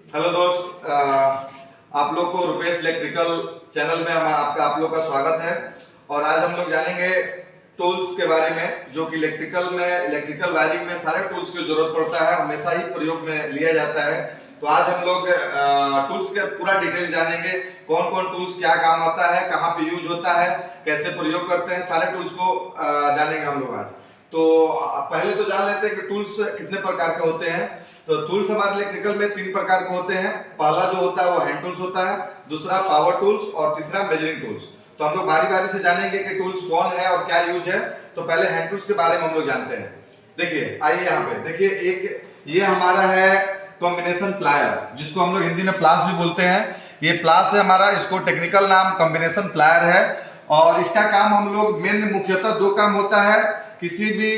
Hello दोस्त, आप लोग को रुपेश इलेक्ट्रिकल चैनल में आप लोग का स्वागत है। और आज हम लोग जानेंगे टूल्स के बारे में, जो कि इलेक्ट्रिकल वायरिंग में सारे टूल्स की जरूरत पड़ता है, हमेशा ही प्रयोग में लिया जाता है। तो आज हम लोग टूल्स के पूरा डिटेल जानेंगे, कौन कौन टूल्स क्या काम आता है, कहाँ पे यूज होता है, कैसे प्रयोग करते हैं, सारे टूल्स को जानेंगे हम लोग आज। तो पहले तो जान लेते हैं कि टूल्स कितने प्रकार के होते हैं। तो टूल्स हमारे इलेक्ट्रिकल में 3 प्रकार के होते हैं। पहला जो होता है वो हैंड टूल्स होता है, दूसरा पावर टूल्स और तीसरा मेजरिंग टूल्स। तो हम लोग बारी बारी से जानेंगे कि टूल्स कौन है और क्या यूज है। तो पहले हैंड टूल्स के बारे में हम लोग जानते हैं। देखिए, आइए यहाँ पे देखिए, एक ये हमारा है कॉम्बिनेशन प्लायर, जिसको हम लोग हिंदी में प्लास भी बोलते हैं। ये प्लास है हमारा, इसको टेक्निकल नाम कॉम्बिनेशन प्लायर है। और इसका काम हम लोग मुख्यतः 2 काम होता है, किसी भी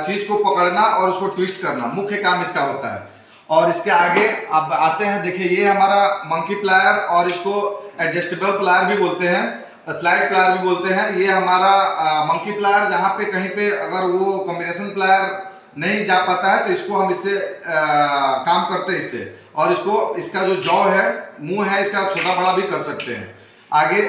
चीज को पकड़ना और उसको ट्विस्ट करना, मुख्य काम इसका होता है। और इसके आगे अब आते हैं, देखिए ये हमारा मंकी प्लायर, और इसको एडजस्टेबल प्लायर भी बोलते हैं, स्लाइड प्लायर भी बोलते हैं। ये हमारा मंकी प्लायर, जहाँ पे कहीं पे अगर वो कॉम्बिनेशन प्लायर नहीं जा पाता है तो इसको हम इससे काम करते हैं इससे। और इसका जो जॉ है, मुंह है, इसका छोटा बड़ा भी कर सकते हैं। आगे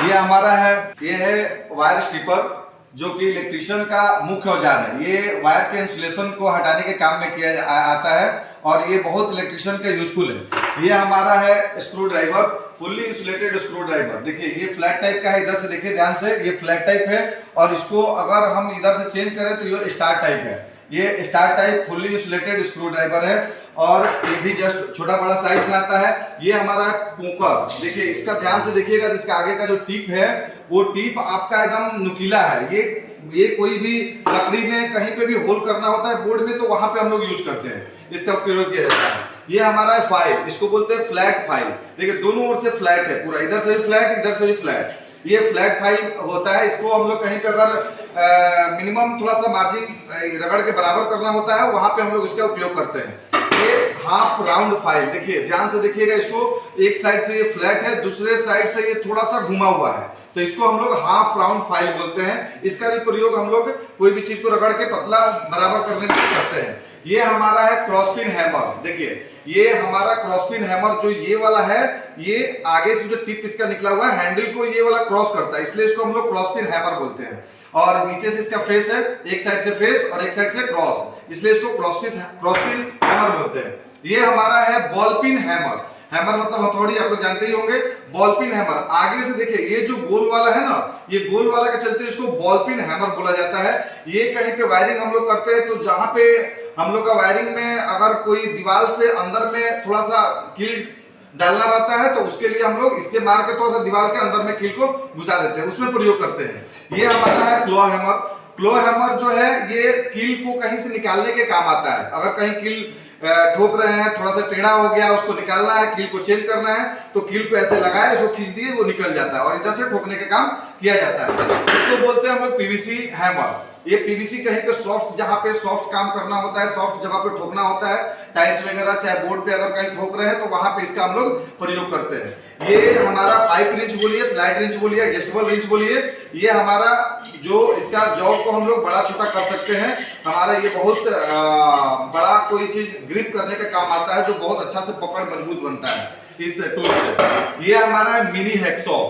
ये हमारा है, ये है वायर स्ट्रिपर, जो कि इलेक्ट्रिशियन का मुख्य औजार है। ये वायर के इंसुलेशन को हटाने के काम में किया आता है और ये बहुत इलेक्ट्रिशियन का यूजफुल है। ये हमारा है screw driver, fully insulated screw driver. देखिए ये फ्लैट टाइप का है, इधर से देखिए ध्यान से, ये फ्लैट टाइप है। और इसको अगर हम इधर से चेंज करें तो ये स्टार टाइप है। ये star type fully insulated screw driver है और ये भी जस्ट छोटा बड़ा साइज में आता है। ये हमारा पोकर, देखिए इसका ध्यान से देखिएगा, इसका आगे का जो टिप है वो टिप आपका एकदम नुकीला है। ये कोई भी लकड़ी में कहीं पे भी होल करना होता है बोर्ड में, तो वहां पे हम लोग यूज करते हैं, इसका प्रयोग किया जाता है। ये हमारा है फाइल, इसको बोलते हैं फ्लैट फाइल। देखिए दोनों ओर से फ्लैट है, पूरा इधर से भी फ्लैट, इधर से भी फ्लैट। ये फ्लैट फाइल होता है। इसको हम लोग कहीं पे अगर मिनिमम थोड़ा सा मार्जिन रगड़ के बराबर करना होता है, वहां पे हम लोग इसका उपयोग करते हैं। ये हाफ राउंड फाइल, देखिए ध्यान से देखिएगा, इसको एक साइड से ये फ्लैट है, दूसरे साइड से ये थोड़ा सा घुमा हुआ है, तो इसको हम लोग हाफ राउंड फाइल बोलते हैं। इसका भी प्रयोग हम लोग कोई भी चीज को रगड़ के पतला बराबर करने में करते हैं। ये हमारा है क्रॉसपिन हैमर। देखिए ये हमारा क्रॉसपिन हैमर जो ये वाला है, ये आगे से जो टिप इसका निकला हुआ है, हैंडल को ये वाला क्रॉस करता है, इसलिए इसको हम लोग क्रॉसपिन हैमर बोलते हैं। और नीचे से इसका फेस है, एक साइड से फेस और एक साइड से क्रॉस, इसलिए इसको क्रॉसपिन हैमर बोलते हैं। ये हमारा है बॉल पिन हैमर। हैमर मतलब हथौड़ी, आप लोग जानते ही होंगे। बॉल पिन हैमर, आगे से देखिए ये जो गोल वाला है ना, ये गोल वाला के चलते इसको बॉल पिन हैमर बोला जाता है। ये कहीं पे वायरिंग हम लोग करते हैं, तो जहां पे हम लोग का वायरिंग में अगर कोई दीवार से अंदर में थोड़ा सा कील डालना रहता है, तो उसके लिए हम लोग इससे मार के थोड़ा सा दीवार के अंदर में कील को घुसा देते हैं, उसमें प्रयोग करते हैं। ये हमारा है क्लो हैमर। क्लो हैमर जो है, ये कील को कहीं से निकालने के काम आता है। अगर कहीं कील ठोक रहे हैं, थोड़ा सा टेढ़ा हो गया, उसको निकालना है, कील को चेंज करना है, तो कील को ऐसे लगाए, इसको खींच दिए, वो निकल जाता है और इधर से ठोकने का काम किया जाता है। इसको बोलते हैं हम लोग पीवीसी हैमर। ये पीवीसी कहीं पे सॉफ्ट, जहां पे सॉफ्ट काम करना होता है, सॉफ्ट जगह पे ठोकना होता है, टाइल्स वगैरह चाहे बोर्ड पे अगर कहीं ठोक रहे हैं, तो वहां पे इसका हम लोग प्रयोग करते हैं। ये हमारा पाइप रिंच बोलिए, स्लाइड रिंच बोलिए, एडजस्टेबल रिंच बोलिए। ये हमारा जो इसका जॉब को हम लोग बड़ा छोटा कर सकते हैं। हमारा ये बहुत बड़ा कोई चीज ग्रिप करने का काम आता है, जो बहुत अच्छा से पकड़ मजबूत बनता है इस टूल से। ये हमारा मिनी हैक्सॉ।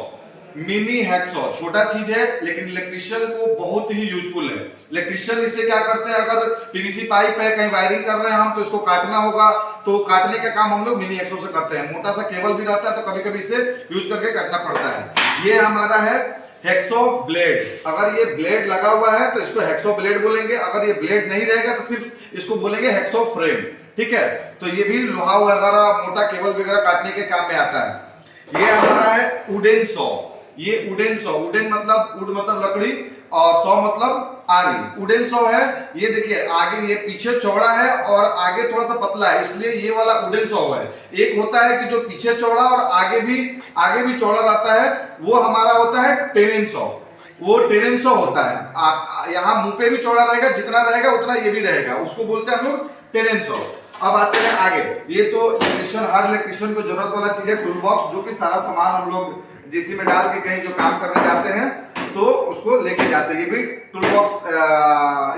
मिनी हैक्सॉ छोटा चीज है, लेकिन इलेक्ट्रिशियन को बहुत ही यूजफुल है। इलेक्ट्रिशियन इससे क्या करते हैं, अगर पीवीसी पाइप है, कहीं वायरिंग कर रहे हैं हम, तो इसको काटना होगा, तो काटने का काम हम लोग मिनी हैक्सॉ से करते हैं। मोटा सा केबल भी रहता है, तो कभी कभी इसे यूज करके काटना पड़ता है। ये हमारा है हैक्सॉ ब्लेड। अगर ये ब्लेड लगा हुआ है तो इसको हैक्सॉ ब्लेड बोलेंगे, अगर ये ब्लेड नहीं रहेगा तो सिर्फ इसको बोलेंगे हैक्सॉ फ्रेम। ठीक है, तो ये भी लोहा वगैरह, मोटा केबल वगैरह काटने के काम में आता है। ये हमारा है वुडन सॉ। ये वुडन सॉ, वुडन मतलब वुड मतलब लकड़ी और सॉ मतलब आरी। वुडन सॉ है, ये देखिए आगे ये पीछे चौड़ा है और आगे थोड़ा सा पतला है, इसलिए ये वाला वुडन सॉ है। एक होता है कि जो पीछे चौड़ा और आगे भी चौड़ा रहता है, वो हमारा होता है टेरेन सॉ। वो टेरेन सॉ होता है, यहाँ मुंह पे भी चौड़ा रहेगा, जितना रहेगा उतना ये भी रहेगा, उसको बोलते हैं हम लोग टेरेन सॉ। अब आते हैं आगे। ये तो हर इलेक्ट्रिशियन को जरूरत वाला चीज है, टूल बॉक्स, जो कि सारा सामान हम लोग जेसी में डाल के कहीं जो काम करने जाते हैं तो उसको लेके जाते हैं। ये भी टूल बॉक्स,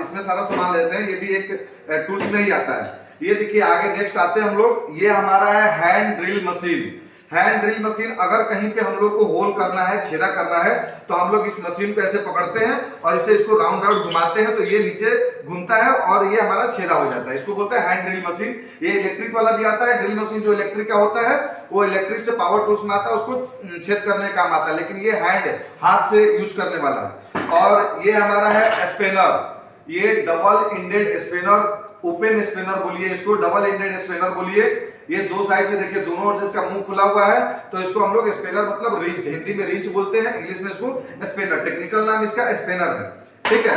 इसमें सारा सामान लेते हैं, ये भी एक टूल्स में ही आता है। ये देखिए आगे नेक्स्ट आते हैं हम लोग, ये हमारा है hand drill machine. Hand drill machine, अगर कहीं पे हम लोग को होल करना है, छेदा करना है, तो हम लोग इस मशीन को ऐसे पकड़ते हैं और इसे इसको राउंड राउंड घुमाते हैं तो ये नीचे घूमता है और ये हमारा छेदा हो जाता है। इसको बोलते हैं हैंड ड्रिल मशीन। ये इलेक्ट्रिक वाला भी आता है। ड्रिल मशीन जो इलेक्ट्रिक का होता है वो इलेक्ट्रिक से पावर टूल्स में आता है, उसको छेद करने का काम आता है, लेकिन ये हैंड हाथ से यूज करने वाला है। और ये हमारा है स्पिनर। ये double ended spinner, open spinner बोलिए इसको, डबल इंडेड स्पिनर बोलिए। ये दो साइड से देखिए, दोनों ओर से इसका मुंह खुला हुआ है, तो इसको हम लोग स्पिनर मतलब रिंच, हिंदी में रिंच बोलते हैं, इंग्लिश में इसको स्पिनर, टेक्निकल नाम इसका स्पिनर है, ठीक है।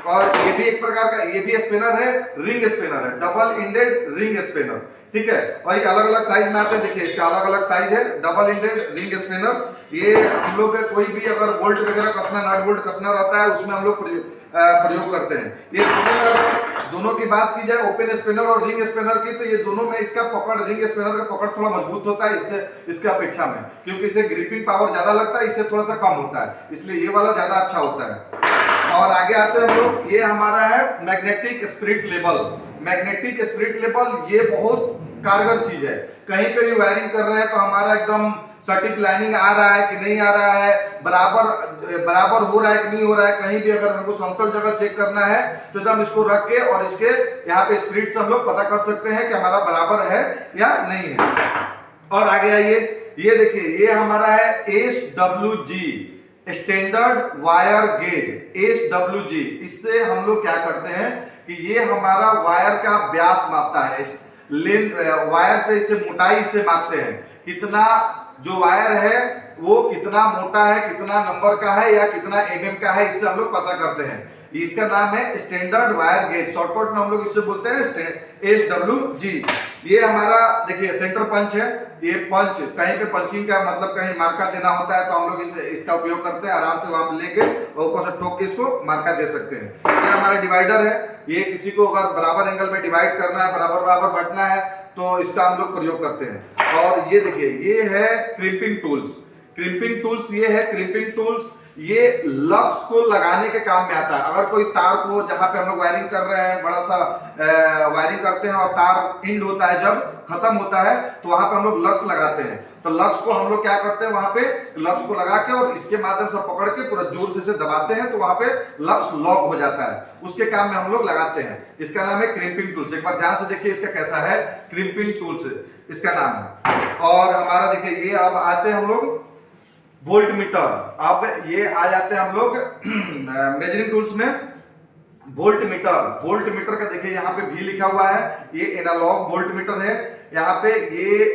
और ये भी एक प्रकार का, ये भी स्पिनर है, रिंग स्पिनर है, डबल इंडेड रिंग स्पिनर, ठीक है। और ये अलग अलग साइज में आते हैं, देखिए इसका अलग अलग साइज है, डबल इंडेड रिंग स्पिनर। ये हम लोग कोई भी अगर बोल्ट वगैरह कसना, नट बोल्ट कसना रहता है, उसमें हम लोग प्रयोग करते हैं। ये दोनों की बात की जाए, ओपन स्पिनर और रिंग स्पिनर की, तो ये दोनों में इसका पकड़, रिंग स्पिनर का पकड़ थोड़ा मजबूत होता है इससे, इसके अपेक्षा में, क्योंकि इसे ग्रिपिंग पावर ज्यादा लगता है, इससे थोड़ा सा कम होता है, इसलिए ये वाला ज्यादा अच्छा होता है। और आगे आते हैं हम लोग, ये हमारा है magnetic spirit level. Magnetic spirit level ये बहुत कारगर चीज है। कहीं पे भी वायरिंग कर रहे हैं तो हमारा एकदम सटीक लाइनिंग आ रहा है कि नहीं आ रहा है, बराबर हो रहा है कि नहीं हो रहा है। कहीं भी अगर हमको समतल जगह चेक करना है तो एकदम इसको रख के और इसके यहाँ पे स्पिरिट से हम लोग पता कर सकते हैं कि हमारा बराबर है या नहीं है। और आगे आइए, ये देखिए ये हमारा है SWG, standard wire gauge, SWG। इससे हम लोग क्या करते हैं कि ये हमारा वायर का व्यास मापता है, लेंथ वायर से इसे मोटाई से मापते हैं, कितना जो वायर है वो कितना मोटा है, कितना नंबर का है या कितना mm का है, इससे हम लोग पता करते हैं। इसका नाम है स्टैंडर्ड वायर गेज, शॉर्टकट में हम लोग इससे बोलते हैं SWG। ये हमारा देखिए सेंटर पंच है। ये पंच कहीं पे पंचिंग का मतलब कहीं मार्का देना होता है तो हम लोग इसका उपयोग करते हैं, आराम से वहां पे लेके और ऊपर से ठोक के इसको मार्का दे सकते हैं। ये हमारा डिवाइडर है। ये किसी को अगर बराबर एंगल में डिवाइड करना है, बराबर बराबर बांटना है, तो इसका हम लोग प्रयोग करते हैं। और ये देखिए ये है क्रिम्पिंग टूल्स। क्रिम्पिंग टूल्स ये है, क्रिम्पिंग टूल्स ये लक्स को लगाने के काम में आता है। अगर कोई तार को, जहां पे हम लोग वायरिंग कर रहे हैं, बड़ा सा वायरिंग करते हैं और तार इंड होता है, जब खत्म होता है तो वहां पे हम लोग लक्स लगाते हैं। तो लक्स को हम लोग क्या करते हैं, वहां पे लक्स को लगा के और इसके माध्यम से पकड़ के पूरा जोर से दबाते हैं तो वहां पे लक्स लॉक हो जाता है। उसके काम में हम लोग लगाते हैं। इसका नाम है क्रिम्पिंग टूल्स। एक बार ध्यान से देखिए इसका कैसा है, क्रिम्पिंग टूल्स इसका नाम है। और हमारा देखिए ये अब आते हैं हम लोग वोल्ट मीटर। अब ये आ जाते हैं हम लोग मेजरिंग टूल्स में। वोल्ट मीटर, वोल्ट मीटर का देखिए यहाँ पे भी लिखा हुआ है, ये एनालॉग वोल्ट मीटर है। यहाँ पे ये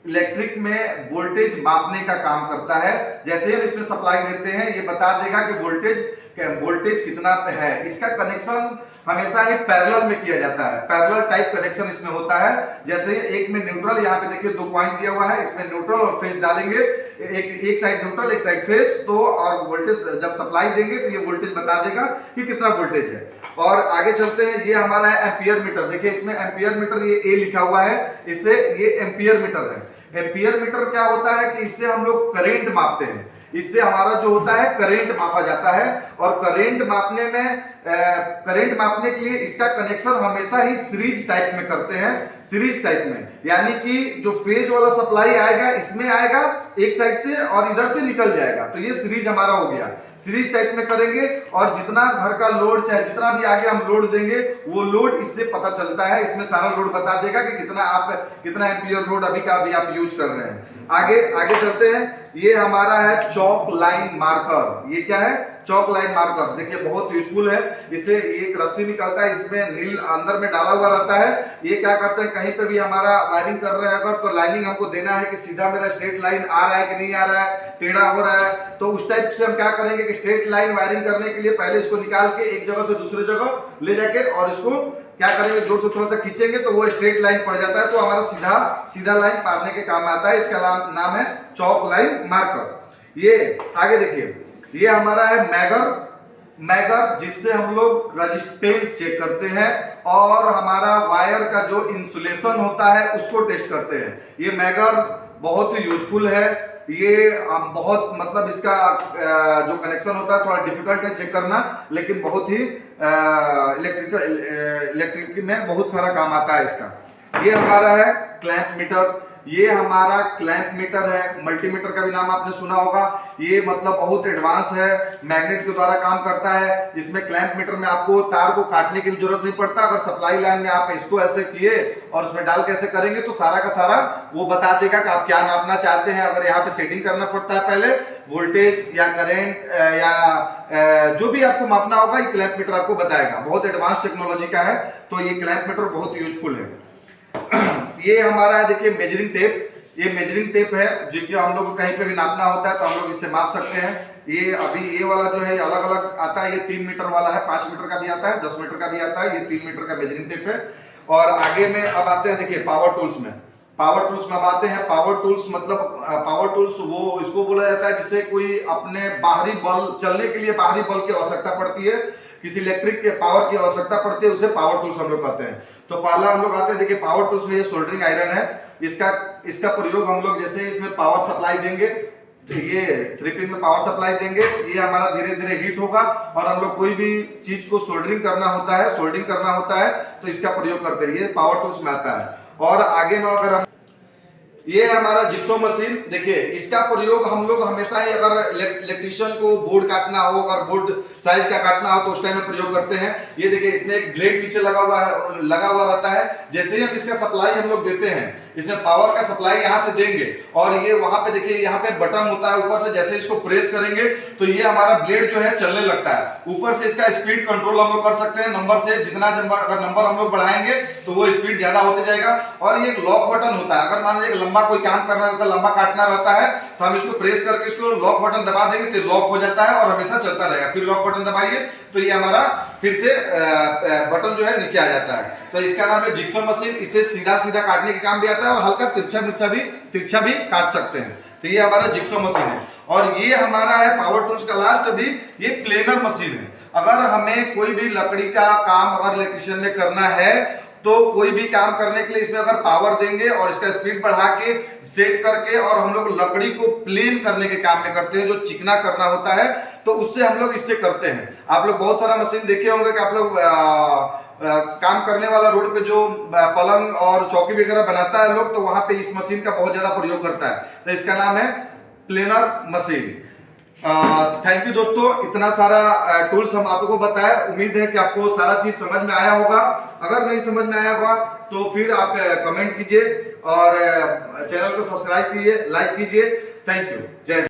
इलेक्ट्रिक में वोल्टेज मापने का काम करता है। जैसे हम इसमें सप्लाई देते हैं ये बता देगा कि वोल्टेज कितना पे है। इसका कनेक्शन हमेशा ही पैरेलल में किया जाता है, पैरेलल टाइप कनेक्शन इसमें होता है। जैसे एक में न्यूट्रल, यहाँ पे देखिए 2 पॉइंट दिया हुआ है, इसमें न्यूट्रल और फेज डालेंगे, एक साइड न्यूट्रल एक साइड फेज, तो और वोल्टेज जब सप्लाई देंगे तो ये वोल्टेज बता देगा कि कितना वोल्टेज है। और आगे चलते हैं, ये हमारा है एम्पियर मीटर। देखिए इसमें एम्पियर मीटर ये ए लिखा हुआ है, इससे ये एम्पियर मीटर है। एम्पियर मीटर क्या होता है कि इससे हम लोग करंट मापते हैं। इससे हमारा जो होता है करंट मापा जाता है। और करंट मापने में करंट मापने के लिए इसका कनेक्शन हमेशा ही सीरीज टाइप में करते हैं, सीरीज टाइप में, यानी कि जो फेज वाला सप्लाई आएगा इसमें आएगा एक साइड से और इधर से निकल जाएगा, तो ये सीरीज हमारा हो गया। सीरीज टाइप में करेंगे और जितना घर का लोड चाहे जितना भी आगे हम लोड देंगे वो लोड इससे पता चलता है। इसमें सारा लोड बता देगा कि कितना एम्पियर लोड अभी का अभी आप यूज कर रहे हैं। आगे चलते हैं, ये हमारा है चॉक लाइन मार्कर। ये क्या है, चॉक लाइन मार्कर। देखिए बहुत यूजफुल है। इसे एक रस्सी निकलता है, इसमें नील अंदर में डाला हुआ रहता है। ये क्या करते हैं, कहीं पे भी हमारा वायरिंग कर रहे हैं अगर, तो लाइनिंग हमको देना है कि सीधा मेरा स्ट्रेट लाइन आ रहा है कि नहीं आ रहा है, टेढ़ा हो रहा है, तो उस टाइप से हम क्या करेंगे कि स्ट्रेट लाइन वायरिंग करने के लिए पहले इसको निकाल के एक जगह से दूसरी जगह ले जाके और इसको क्या करेंगे, जोर से थोड़ा सा खींचेंगे तो वो स्ट्रेट लाइन पड़ जाता है, तो हमारा सीधा लाइन पारने के काम आता है। इसका नाम है चॉक लाइन मार्कर। ये आगे देखिए, ये हमारा है मैगर, जिससे हम लोग रेजिस्टेंस चेक करते हैं और हमारा वायर का जो इंसुलेशन होता है उसको टेस्ट करते हैं। ये मैगर बहुत ही यूजफुल है। ये बहुत मतलब इसका जो कनेक्शन होता है थोड़ा डिफिकल्ट है चेक करना, लेकिन बहुत ही इलेक्ट्रिक में बहुत सारा काम आता है इसका। ये हमारा है क्लैंप मीटर, ये हमारा क्लैंप मीटर है। मल्टीमीटर का भी नाम आपने सुना होगा। ये मतलब बहुत एडवांस है, मैग्नेट के द्वारा काम करता है। इसमें क्लैंप मीटर में आपको तार को काटने की भी जरूरत नहीं पड़ता। अगर सप्लाई लाइन में आप इसको ऐसे किए और उसमें डाल कैसे करेंगे तो सारा का सारा वो बता देगा कि आप क्या नापना चाहते हैं। अगर यहाँ पे सेटिंग करना पड़ता है पहले वोल्टेज या करंट या जो भी आपको मापना होगा, ये क्लैंप मीटर आपको बताएगा। बहुत एडवांस टेक्नोलॉजी का है, तो ये क्लैंप मीटर बहुत यूजफुल है। ये हमारा है, देखिए मेजरिंग टेप। ये मेजरिंग टेप है जो कि हम लोग को कहीं पे भी नापना होता है तो हम लोग इससे माप सकते हैं। ये अभी ये वाला जो है अलग अलग आता है। ये 3 मीटर वाला है, 5 मीटर का भी आता है, 10 मीटर का भी आता है। ये 3 मीटर का मेजरिंग टेप है। और आगे में अब आते हैं, देखिए पावर टूल्स में। पावर टूल्स में अब आते हैं। पावर टूल्स मतलब पावर टूल्स वो इसको बोला जाता है जिससे कोई अपने बाहरी बल चलने के लिए बाहरी बल की आवश्यकता पड़ती है, किसी इलेक्ट्रिक के पावर की आवश्यकता पड़ती है, उसे पावर टूल्स हम लोग कहते हैं। तो पहला हम लोग आते हैं, देखिए पावर टूल्स में ये सोल्डरिंग आयरन है। इसका प्रयोग हम लोग जैसे इसमें पावर सप्लाई देंगे, ये 3 पिन में पावर सप्लाई देंगे, ये हमारा धीरे धीरे हीट होगा और हम लोग कोई भी चीज को सोल्डरिंग करना होता है तो इसका प्रयोग करते हैं। ये पावर टूल्स में आता है। और आगे में अगर हम, ये हमारा जिक्सो मशीन, देखिए इसका प्रयोग हम लोग हमेशा ही अगर इलेक्ट्रिशियन को बोर्ड काटना हो, अगर बोर्ड साइज का काटना हो तो उस टाइम में प्रयोग करते हैं। ये देखिए इसमें एक ब्लेड नीचे लगा हुआ रहता है। जैसे ही हम इसका सप्लाई हम लोग देते हैं, इसमें पावर का सप्लाई यहाँ से देंगे और ये वहां पे देखिए यहाँ पे बटन होता है ऊपर से, जैसे इसको प्रेस करेंगे तो ये हमारा ब्लेड जो है चलने लगता है। ऊपर से इसका स्पीड कंट्रोल हम लोग कर सकते हैं नंबर से। जितना अगर नंबर हम लोग बढ़ाएंगे तो वो स्पीड ज्यादा होते जाएगा। और ये एक लॉक बटन होता है। अगर मान लीजिए लंबा कोई काम करना रहता है, लंबा काटना रहता है, तो हम इसको प्रेस करके इसको लॉक बटन दबा देंगे तो लॉक हो जाता है और हमेशा चलता रहेगा। फिर लॉक बटन दबाइए तो ये हमारा फिर से बटन जो है नीचे आ जाता है। तो इसका नाम है जिक्सो मशीन। इसे सीधा सीधा काटने के काम भी आता है और हल्का तिरछा भी काट सकते हैं। तो ये हमारा जिक्सो मशीन है। और ये हमारा है पावर टूल्स का लास्ट भी, ये प्लेनर मशीन है। अगर हमें कोई भी लकड़ी का काम अगर इलेक्ट्रिशियन ने करना है तो कोई भी काम करने के लिए इसमें अगर पावर देंगे और इसका स्पीड बढ़ा के सेट करके और हम लोग लकड़ी को प्लेन करने के काम में करते हैं, जो चिकना करना होता है तो उससे हम लोग इससे करते हैं। आप लोग बहुत सारा मशीन देखे होंगे कि आप लोग काम करने वाला रोड पे जो पलंग और चौकी वगैरह बनाता है लोग, तो वहां पे इस मशीन का बहुत ज्यादा प्रयोग करता है। तो इसका नाम है प्लेनर मशीन। थैंक यू दोस्तों, इतना सारा टूल्स हम आपको बताया। उम्मीद है कि आपको सारा चीज समझ में आया होगा। अगर नहीं समझ में आया होगा तो फिर आप कमेंट कीजिए और चैनल को सब्सक्राइब कीजिए, लाइक कीजिए। थैंक यू, जय हिंद।